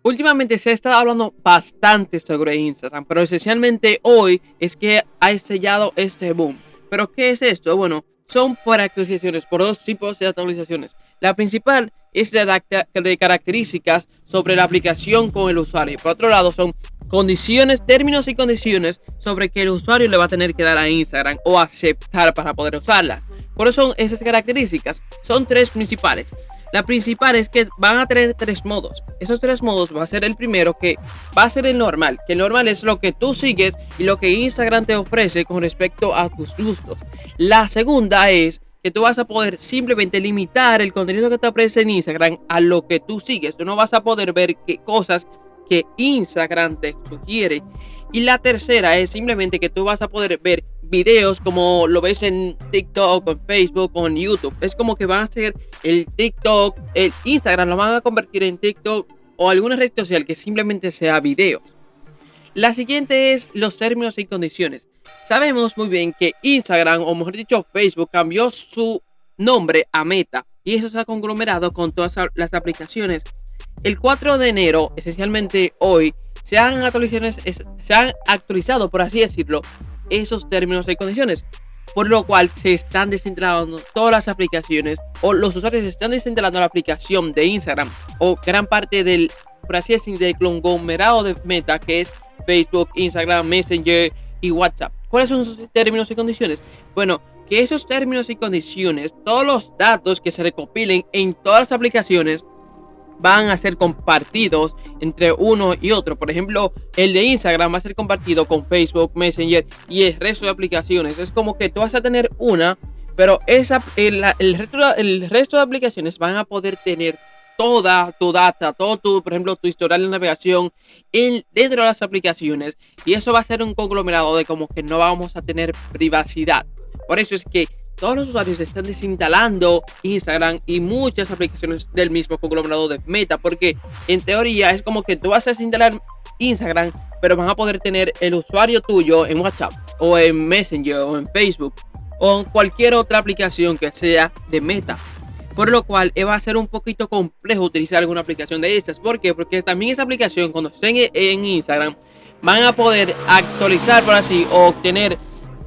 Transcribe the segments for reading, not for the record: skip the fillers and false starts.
Últimamente se ha estado hablando bastante sobre Instagram, pero esencialmente hoy es que ha sellado este boom. ¿Pero qué es esto? Bueno, son por actualizaciones, por dos tipos de actualizaciones. La principal es de características sobre la aplicación con el usuario. Por otro lado, son condiciones, términos y condiciones sobre que el usuario le va a tener que dar a Instagram o aceptar para poder usarlas. ¿Cuáles son esas características? Son tres principales. La principal es que van a tener tres modos. Esos tres modos va a ser el primero, que va a ser el normal. Que el normal es lo que tú sigues y lo que Instagram te ofrece con respecto a tus gustos. La segunda es que tú vas a poder simplemente limitar el contenido que te ofrece en Instagram a lo que tú sigues. Tú no vas a poder ver qué cosas que Instagram te sugiere. Y la tercera es simplemente que tú vas a poder ver videos como lo ves en TikTok, en Facebook o en YouTube. Es como que van a ser el TikTok, el Instagram lo van a convertir en TikTok o alguna red social que simplemente sea videos. La siguiente es los términos y condiciones. Sabemos muy bien que Instagram, o mejor dicho Facebook, cambió su nombre a Meta y eso se ha conglomerado con todas las aplicaciones. El 4 de enero, esencialmente hoy, se han actualizado, por así decirlo, esos términos y condiciones, por lo cual se están desinstalando todas las aplicaciones, o los usuarios están desinstalando la aplicación de Instagram o gran parte del, por así decirlo, del conglomerado de Meta, que es Facebook, Instagram, Messenger y WhatsApp. ¿Cuáles son sus términos y condiciones? Bueno, que esos términos y condiciones, todos los datos que se recopilen en todas las aplicaciones van a ser compartidos entre uno y otro. Por ejemplo, el de Instagram va a ser compartido con Facebook, Messenger y el resto de aplicaciones. Es como que tú vas a tener una, pero el resto de aplicaciones van a poder tener toda tu data, todo tu, por ejemplo, tu historial de navegación dentro de las aplicaciones. Y eso va a ser un conglomerado de como que no vamos a tener privacidad. Por eso es que todos los usuarios están desinstalando Instagram y muchas aplicaciones del mismo conglomerado de Meta, porque en teoría es como que tú vas a desinstalar Instagram, pero van a poder tener el usuario tuyo en WhatsApp o en Messenger o en Facebook o en cualquier otra aplicación que sea de Meta. Por lo cual va a ser un poquito complejo utilizar alguna aplicación de estas. ¿Por qué? Porque también esa aplicación, cuando estén en Instagram, van a poder actualizar, por así, o obtener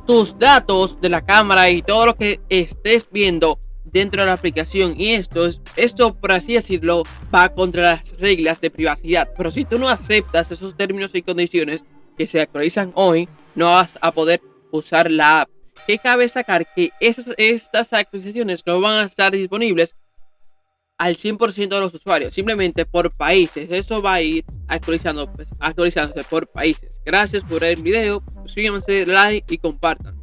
tus datos de la cámara y todo lo que estés viendo dentro de la aplicación. Y esto, por así decirlo, va contra las reglas de privacidad. Pero si tú no aceptas esos términos y condiciones que se actualizan hoy, no vas a poder usar la app. Que cabe sacar que estas actualizaciones no van a estar disponibles al 100% de los usuarios, simplemente por países. Eso va a ir actualizándose por países. Gracias por ver el video, suscríbanse, like y compartan.